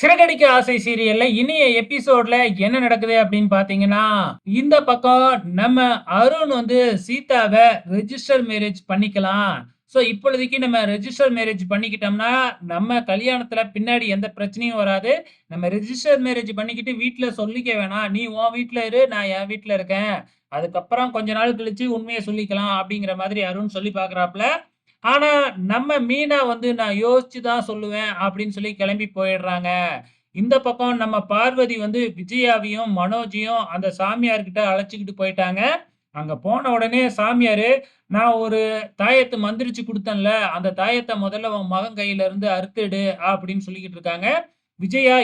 சிறகடிக்க ஆசை சீரியல்ல இனிய எபிசோட்ல என்ன நடக்குது அப்படின்னு பாத்தீங்கன்னா, இந்த பக்கம் நம்ம அருண் வந்து சீதாவ ரெஜிஸ்டர் மேரேஜ் பண்ணிக்கலாம். சோ இப்பொழுதைக்கு நம்ம ரெஜிஸ்டர் மேரேஜ் பண்ணிக்கிட்டோம்னா, நம்ம கல்யாணத்துல பின்னாடி எந்த பிரச்சனையும் வராது. நம்ம ரெஜிஸ்டர் மேரேஜ் பண்ணிக்கிட்டு வீட்ல சொல்லிக்க வேணாம். நீ உன் வீட்ல இரு, நான் என் வீட்ல இருக்கேன். அதுக்கப்புறம் கொஞ்ச நாள் கழிச்சு உண்மைய சொல்லிக்கலாம் அப்படிங்கிற மாதிரி அருண் சொல்லி பார்க்குறாப்ல. ஆனா, நம்ம மீனா வந்து நான் யோசிச்சு தான் சொல்லுவேன் அப்படின்னு சொல்லி கிளம்பி போயிடுறாங்க. இந்த பக்கம் நம்ம பார்வதி வந்து விஜயாவையும், மனோஜையும் அந்த சாமியார்கிட்ட அழைச்சுக்கிட்டு போயிட்டாங்க. அங்க போன உடனே சாமியாரு, "நான் ஒரு தாயத்த மந்திரிச்சு குடுத்தேன்ல, அந்த தாயத்த முதல்ல உன் மகன் கையில இருந்து அறுத்துடு" அப்படின்னு சொல்லிக்கிட்டு இருக்காங்க. விஜயா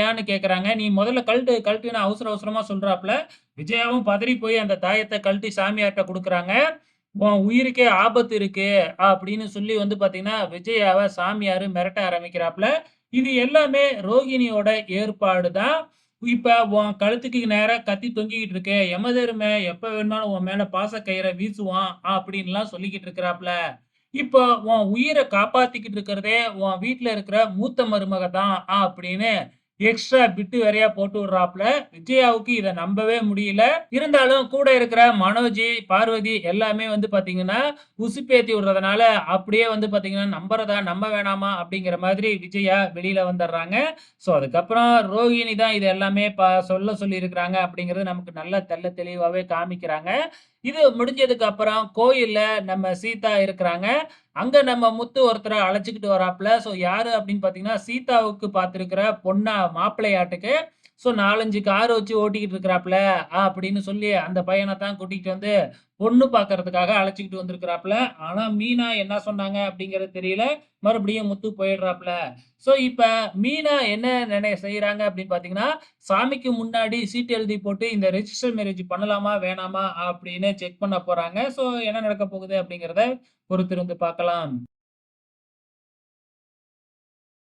ஏன்னு கேட்கறாங்க. "நீ முதல்ல கழட்டு, கழட்டுன்னு" அவசர அவசரமா சொல்றாப்ல. விஜயாவும் பதறி போய் அந்த தாயத்த கழட்டி சாமியார்ட்ட குடுக்குறாங்க. "உன் உயிருக்கே ஆபத்து இருக்கு" அப்படின்னு சொல்லி வந்து பார்த்தீங்கன்னா, விஜயாவ சாமியாரு மிரட்ட ஆரம்பிக்கிறாப்ல. இது எல்லாமே ரோகிணியோட ஏற்பாடு தான். இப்ப உன் கழுத்துக்கு நேரா கத்தி தொங்கிக்கிட்டு இருக்கு. யமதர்ம எப்ப வேணுமானாலும் உன் மேல பாசக்கயிற வீசுவான் அப்படின்லாம் சொல்லிக்கிட்டு இருக்கிறாப்ல. இப்போ உன் உயிர காப்பாத்திக்கிட்டு இருக்கிறதே உன் வீட்ல இருக்கிற மூத்த மருமக தான் அப்படின்னு எக்ஸ்ட்ரா பிட்டு வேறையா போட்டு விடுறாப்ல. விஜயாவுக்கு இத நம்பவே முடியல. இருந்தாலும் கூட இருக்கிற மனோஜ், பார்வதி எல்லாமே வந்து பார்த்தீங்கன்னா, உசுப்பேத்தி விடுறதுனால அப்படியே வந்து பார்த்தீங்கன்னா, நம்புறதா நம்ப வேணாமா அப்படிங்கிற மாதிரி விஜயா வெளியில வந்துடுறாங்க. ஸோ அதுக்கப்புறம் ரோஹிணி தான் இது எல்லாமே சொல்ல சொல்லியிருக்கிறாங்க அப்படிங்கிறது நமக்கு நல்லா தெள்ள தெளிவாவே காமிக்கிறாங்க. இது முடிஞ்சதுக்கு அப்புறம் கோயில்ல நம்ம சீதா இருக்கிறாங்க. அங்க நம்ம முத்து ஒருத்தர அழைச்சுக்கிட்டு வராப்ல. ஸோ யாரு அப்படின்னு பார்த்தீங்கன்னா, சீதாவுக்கு பார்த்திருக்கிற பொண்ணா மாப்பிள்ளையாட்டுக்கு. ஸோ 4, 5 கார் வச்சு ஓட்டிக்கிட்டு இருக்கிறாப்ல அப்படின்னு சொல்லி அந்த பையன தான் கூட்டிட்டு வந்து பொண்ணு பார்க்கறதுக்காக அழைச்சுக்கிட்டு வந்திருக்கிறாப்ல. ஆனா மீனா என்ன சொன்னாங்க அப்படிங்கிறது தெரியல. மறுபடியும் முத்து போயிடுறாப்ல. ஸோ இப்ப மீனா என்ன செய்றாங்க அப்படின்னு பார்த்தீங்கன்னா, சாமிக்கு முன்னாடி சீட்டு எழுதி போட்டு இந்த ரெஜிஸ்டர் மேரேஜ் பண்ணலாமா? வேணாமா? அப்படின்னு செக் பண்ண போறாங்க. ஸோ என்ன நடக்க போகுது அப்படிங்கிறத பொறுத்திருந்து பார்க்கலாம்.